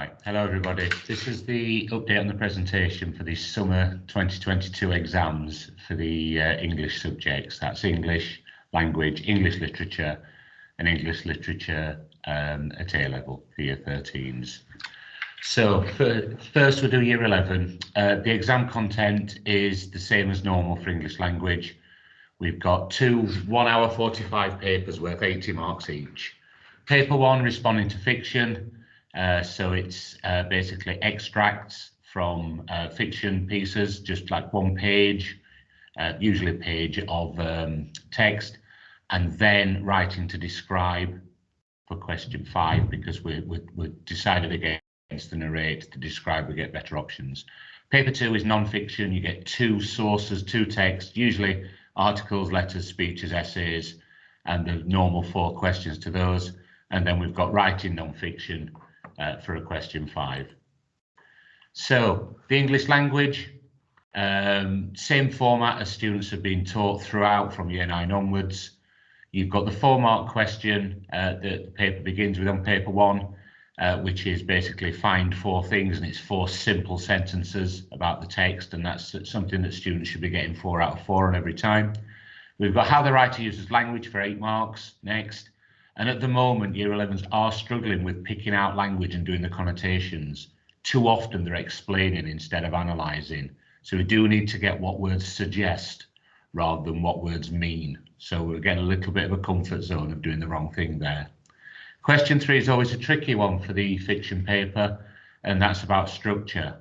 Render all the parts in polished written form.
Right, hello everybody. This is the update on the presentation for the summer 2022 exams for the English subjects. That's English language, English literature and English literature at A level for year 13s. So first we'll do year 11. The exam content is the same as normal for English language. We've got two 1 hour 45 papers worth 80 marks each. Paper 1, responding to fiction. So it's basically extracts from fiction pieces, just like one page, usually a page of text, and then writing to describe for question 5, because we're decided against the narrate. To describe, we get better options. Paper 2 is non-fiction. You get 2 sources, 2 texts, usually articles, letters, speeches, essays, and the normal 4 questions to those. And then we've got writing non-fiction for a question 5. So the English language, same format as students have been taught throughout from year 9 onwards. You've got the 4-mark question that the paper begins with on paper 1, which is basically find 4 things, and it's 4 simple sentences about the text, and that's something that students should be getting 4 out of 4 on every time. We've got how the writer uses language for 8 marks next. And at the moment, year 11s are struggling with picking out language and doing the connotations. Too often they're explaining instead of analysing. So we do need to get what words suggest rather than what words mean. So we're getting a little bit of a comfort zone of doing the wrong thing there. Question 3 is always a tricky one for the fiction paper, and that's about structure.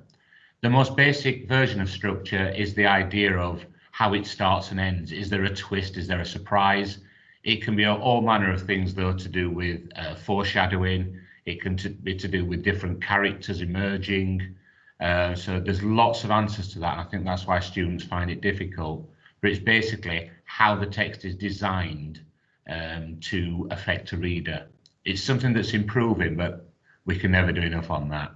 The most basic version of structure is the idea of how it starts and ends. Is there a twist? Is there a surprise? It can be all manner of things, though, to do with foreshadowing. It can be to do with different characters emerging. So there's lots of answers to that, and I think that's why students find it difficult. But it's basically how the text is designed to affect a reader. It's something that's improving, but we can never do enough on that.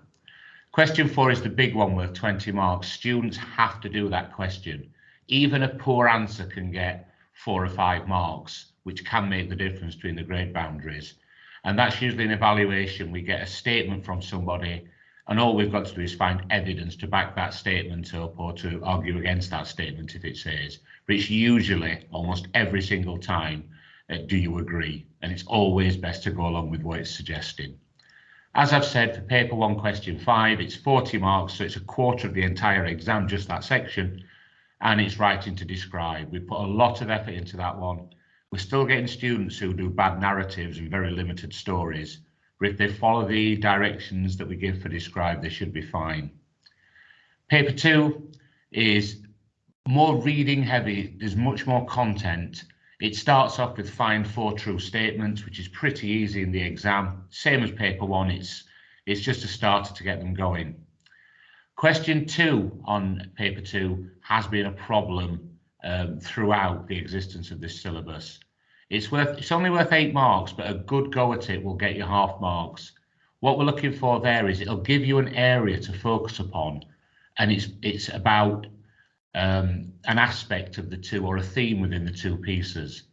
Question 4 is the big one worth 20 marks. Students have to do that question. Even a poor answer can get 4 or 5 marks, which can make the difference between the grade boundaries. And that's usually an evaluation. We get a statement from somebody, and all we've got to do is find evidence to back that statement up or to argue against that statement if it says. But it's usually, almost every single time, do you agree? And it's always best to go along with what it's suggesting. As I've said, for paper 1, question 5, it's 40 marks, so it's a quarter of the entire exam, just that section, and it's writing to describe. We put a lot of effort into that one. We're still getting students who do bad narratives and very limited stories, but if they follow the directions that we give for describe, they should be fine. Paper 2 is more reading heavy. There's much more content. It starts off with find 4 true statements, which is pretty easy in the exam. Same as paper 1, it's just a starter to get them going. Question 2 on paper 2 has been a problem throughout the existence of this syllabus. It's only worth 8 marks, but a good go at it will get you half marks. What we're looking for there is it'll give you an area to focus upon, and it's about an aspect of the 2 or a theme within the 2 pieces.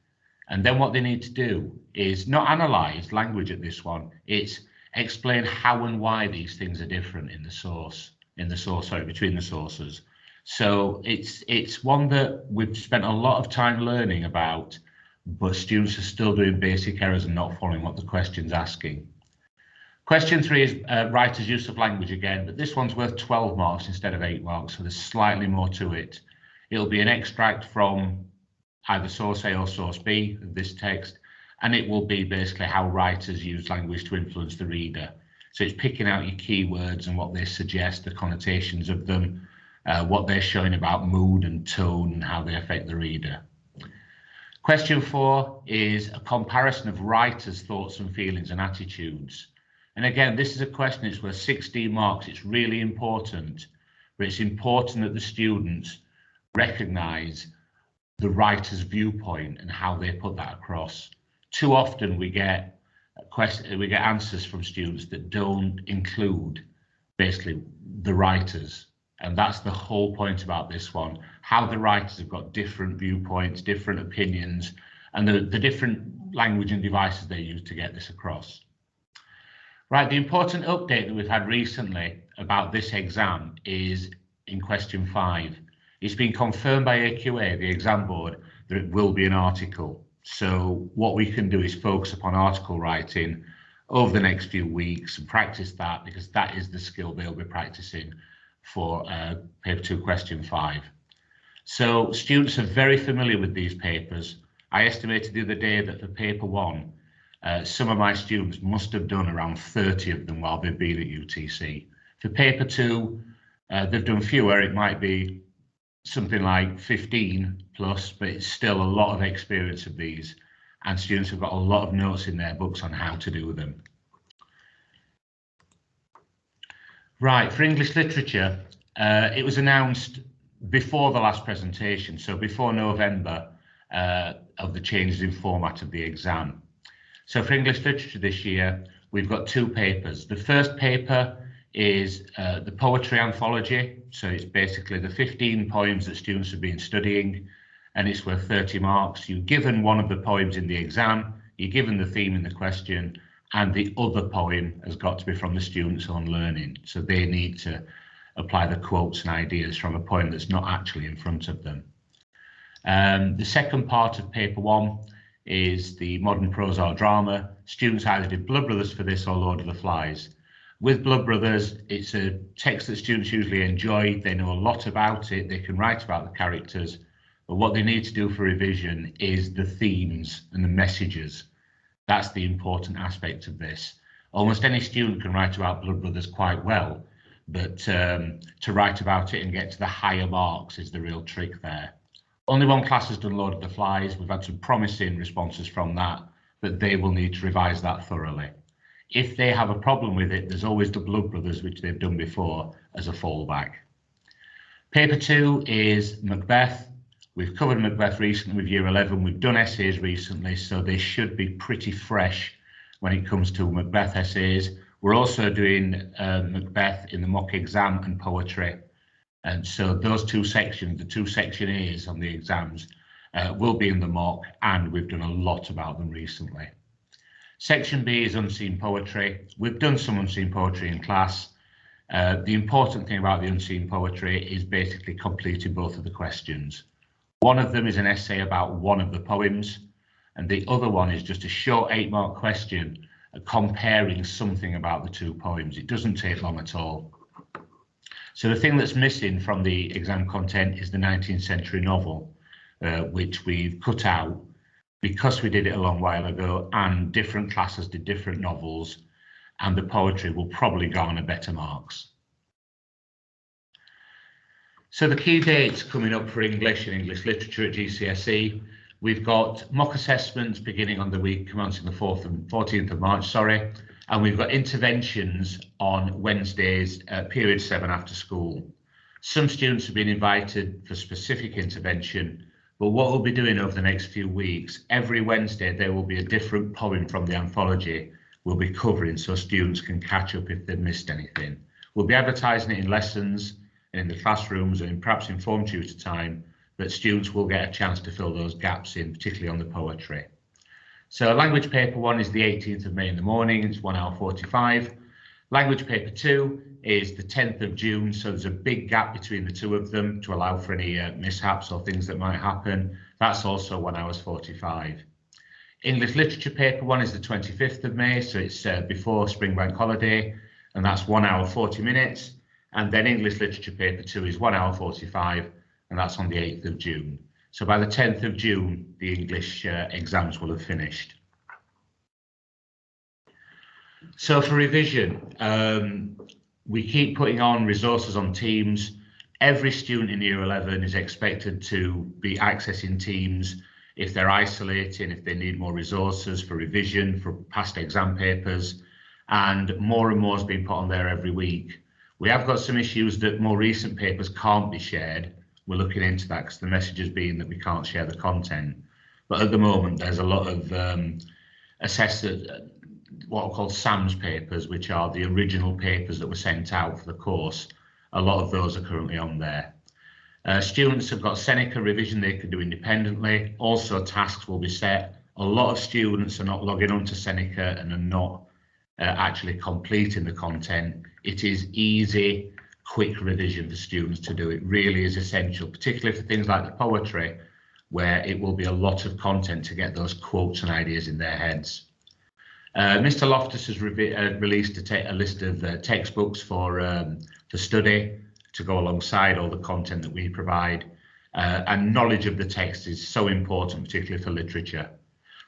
And then what they need to do is not analyse language at this one, it's explain how and why these things are different in the source, between the sources. So it's one that we've spent a lot of time learning about, but students are still doing basic errors and not following what the question's asking. Question 3 is writer's use of language again, but this one's worth 12 marks instead of 8 marks, so there's slightly more to it. It'll be an extract from either source A or source B of this text, and it will be basically how writers use language to influence the reader. So it's picking out your keywords and what they suggest, the connotations of them, what they're showing about mood and tone and how they affect the reader. Question 4 is a comparison of writers' thoughts and feelings and attitudes. And again, this is a question that's worth 16 marks. It's really important, but it's important that the students recognise the writer's viewpoint and how they put that across. Too often we get answers from students that don't include basically the writers. And that's the whole point about this one, how the writers have got different viewpoints, different opinions, and the different language and devices they use to get this across. Right, the important update that we've had recently about this exam is in question 5. It's been confirmed by AQA, the exam board, that it will be an article. So what we can do is focus upon article writing over the next few weeks and practice that, because that is the skill they'll be practicing for paper 2 question 5. So students are very familiar with these papers. I estimated the other day that for paper 1, some of my students must have done around 30 of them while they've been at UTC. For paper 2, they've done fewer. It might be something like 15 plus, but it's still a lot of experience of these, and students have got a lot of notes in their books on how to do them. Right, for English literature, it was announced before the last presentation, so before November, of the changes in format of the exam. So for English literature this year, we've got 2 papers. The first paper is the Poetry Anthology. So it's basically the 15 poems that students have been studying, and it's worth 30 marks. You're given one of the poems in the exam, you're given the theme in the question, and the other poem has got to be from the students' own learning. So they need to apply the quotes and ideas from a poem that's not actually in front of them. The second part of paper 1 is the modern prose or drama. Students either did Blood Brothers for this or Lord of the Flies. With Blood Brothers, it's a text that students usually enjoy. They know a lot about it. They can write about the characters. But what they need to do for revision is the themes and the messages. That's the important aspect of this. Almost any student can write about Blood Brothers quite well, but to write about it and get to the higher marks is the real trick there. Only one class has done Lord of the Flies. We've had some promising responses from that, but they will need to revise that thoroughly. If they have a problem with it, there's always the Blood Brothers, which they've done before, as a fallback. Paper 2 is Macbeth. We've covered Macbeth recently with Year 11. We've done essays recently, so they should be pretty fresh when it comes to Macbeth essays. We're also doing Macbeth in the mock exam and poetry. And so those 2 sections, the 2 section A's on the exams, will be in the mock, and we've done a lot about them recently. Section B is unseen poetry. We've done some unseen poetry in class. The important thing about the unseen poetry is basically completing both of the questions. One of them is an essay about one of the poems, and the other one is just a short 8-mark question comparing something about the 2 poems. It doesn't take long at all. So the thing that's missing from the exam content is the 19th century novel, which we've cut out because we did it a long while ago, and different classes did different novels, and the poetry will probably garner better marks. So the key dates coming up for English and English literature at GCSE, we've got mock assessments beginning on the week commencing the 4th and 14th of March, and we've got interventions on Wednesdays at period 7 after school. Some students have been invited for specific intervention, but what we'll be doing over the next few weeks, every Wednesday there will be a different poem from the anthology we'll be covering, so students can catch up if they've missed anything. We'll be advertising it in lessons and in the classrooms and perhaps in form tutor time, but students will get a chance to fill those gaps in, particularly on the poetry. So language paper 1 is the 18th of May in the morning, it's 1 hour 45. Language paper 2 is the 10th of June, so there's a big gap between the 2 of them to allow for any mishaps or things that might happen. That's also 1 hour 45. English literature paper 1 is the 25th of May, so it's before spring bank holiday, and that's 1 hour 40 minutes. And then English literature paper 2 is 1 hour 45, and that's on the 8th of June. So by the 10th of June, the English exams will have finished. So for revision, we keep putting on resources on Teams. Every student in Year 11 is expected to be accessing Teams if they're isolating, if they need more resources for revision, for past exam papers, and more is being put on there every week. We have got some issues that more recent papers can't be shared. We're looking into that because the message has been that we can't share the content. But at the moment, there's a lot of what are called SAMS papers, which are the original papers that were sent out for the course. A lot of those are currently on there. Students have got Seneca revision they can do independently. Also, tasks will be set. A lot of students are not logging on to Seneca and are not actually completing the content. It is easy, quick revision for students to do. It really is essential, particularly for things like the poetry, where it will be a lot of content to get those quotes and ideas in their heads. Mr. Loftus has released a list of textbooks for study to go alongside all the content that we provide. And knowledge of the text is so important, particularly for literature.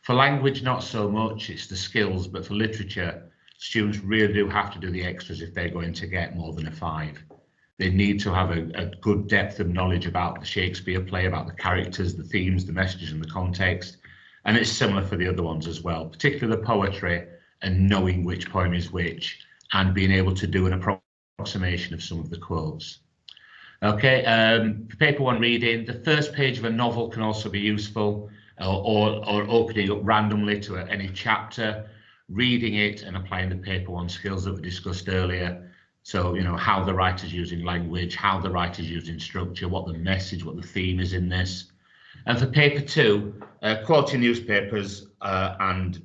For language, not so much, it's the skills, but for literature, students really do have to do the extras if they're going to get more than a 5. They need to have a good depth of knowledge about the Shakespeare play, about the characters, the themes, the messages and the context. And it's similar for the other ones as well, particularly the poetry and knowing which poem is which and being able to do an approximation of some of the quotes. Okay, for paper 1 reading, the first page of a novel can also be useful, or opening up randomly to any chapter, reading it and applying the paper 1 skills that we discussed earlier. So, you know, how the writer's using language, how the writer's using structure, what the message, what the theme is in this. And for paper 2, quality newspapers and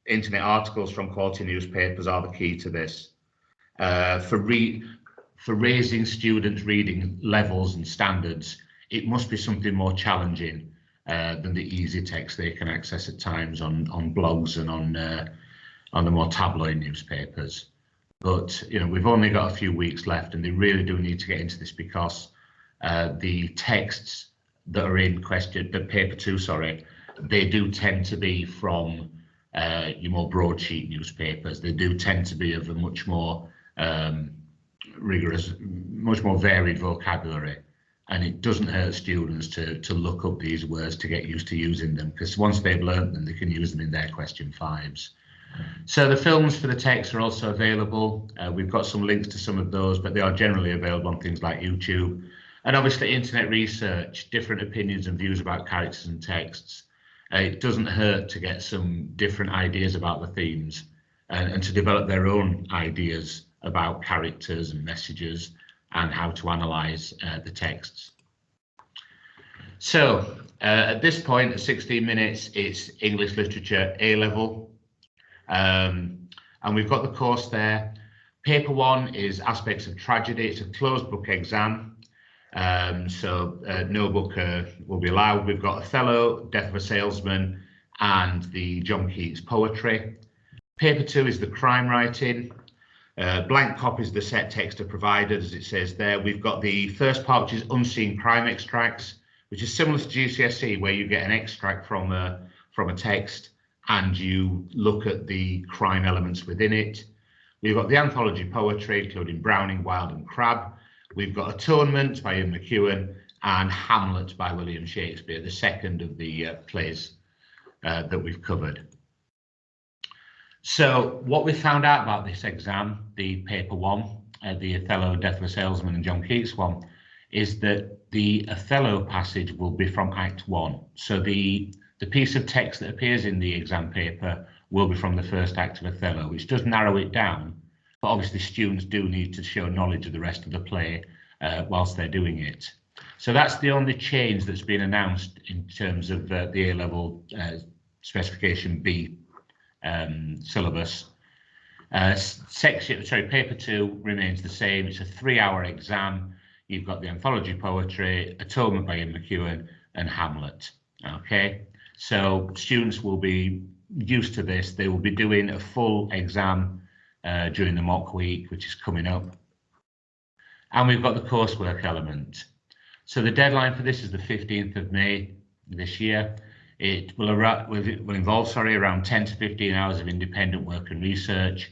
internet articles from quality newspapers are the key to this. For raising students' reading levels and standards, it must be something more challenging than the easy text they can access at times on blogs and on the more tabloid newspapers. But you know, we've only got a few weeks left, and they really do need to get into this because the texts that are in question, the paper 2, sorry, they do tend to be from your more broadsheet newspapers. They do tend to be of a much more rigorous, much more varied vocabulary, and it doesn't hurt students to look up these words to get used to using them, because once they've learned them, they can use them in their question 5s. So the films for the text are also available. We've got some links to some of those, but they are generally available on things like YouTube. And obviously internet research, different opinions and views about characters and texts. It doesn't hurt to get some different ideas about the themes and to develop their own ideas about characters and messages and how to analyse the texts. So at this point, at 16 minutes, it's English Literature A-level. And we've got the course there. Paper 1 is Aspects of Tragedy. It's a closed book exam. So no book will be allowed. We've got Othello, Death of a Salesman, and the John Keats poetry. Paper 2 is the crime writing. Blank copies of the set text are provided, as it says there. We've got the first part, which is unseen crime extracts, which is similar to GCSE, where you get an extract from a text and you look at the crime elements within it. We've got the anthology poetry, including Browning, Wilde and Crabbe. We've got Atonement by Ian McEwan and Hamlet by William Shakespeare, the second of the plays that we've covered. So what we found out about this exam, the paper 1, the Othello, Death of a Salesman and John Keats one, is that the Othello passage will be from Act 1. So the piece of text that appears in the exam paper will be from the first act of Othello, which does narrow it down. But obviously students do need to show knowledge of the rest of the play whilst they're doing it. So that's the only change that's been announced in terms of the A-level specification B syllabus. Paper 2 remains the same. It's a 3-hour exam. You've got the anthology poetry, Atonement by Ian McEwan, and Hamlet. Okay, so students will be used to this. They will be doing a full exam during the mock week, which is coming up. And we've got the coursework element. So the deadline for this is the 15th of May this year. It will involve around 10 to 15 hours of independent work and research.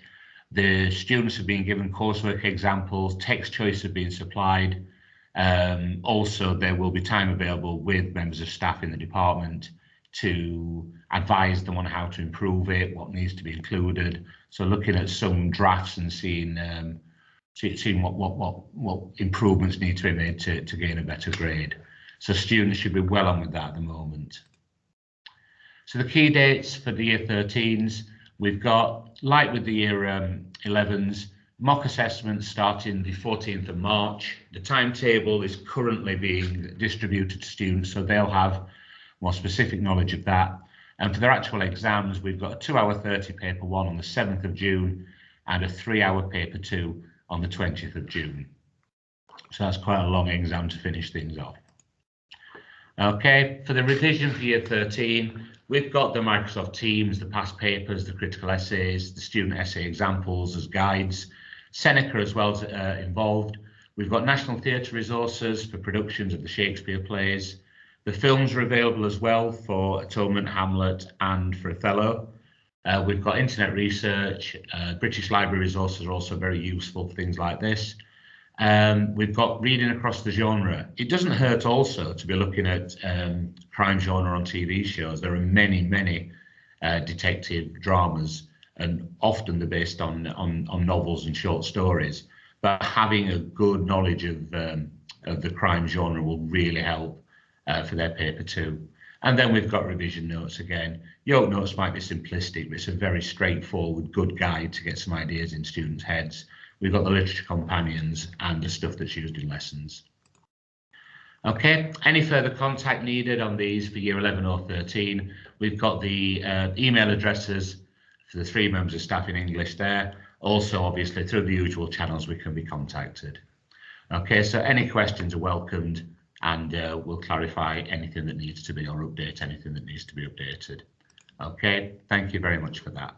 The students have been given coursework examples, text choice have been supplied. Also, there will be time available with members of staff in the department to advise them on how to improve it, what needs to be included. So looking at some drafts and seeing what improvements need to be made to gain a better grade. So students should be well on with that at the moment. So the key dates for the year 13s, we've got, like with the year 11s, mock assessments starting the 14th of March. The timetable is currently being distributed to students, so they'll have more specific knowledge of that. And for their actual exams, we've got a 2-hour 30 paper 1 on the 7th of June and a 3-hour paper 2 on the 20th of June. So that's quite a long exam to finish things off. Okay, for the revision for year 13, we've got the Microsoft Teams, the past papers, the critical essays, the student essay examples as guides, Seneca as well as involved. We've got National Theatre resources for productions of the Shakespeare plays. The films are available as well for Atonement, Hamlet, and for Othello. We've got internet research. British Library resources are also very useful for things like this. We've got reading across the genre. It doesn't hurt also to be looking at crime genre on TV shows. There are many detective dramas, and often they're based on novels and short stories. But having a good knowledge of the crime genre will really help for their paper 2. And then we've got revision notes again. Yoke notes might be simplistic, but it's a very straightforward, good guide to get some ideas in students' heads. We've got the literature companions and the stuff that's used in lessons. Okay, any further contact needed on these for year 11 or 13? We've got the email addresses for the 3 members of staff in English there. Also, obviously, through the usual channels, we can be contacted. Okay, so any questions are welcomed, and we'll clarify anything that needs to be, or update anything that needs to be updated. Okay, thank you very much for that.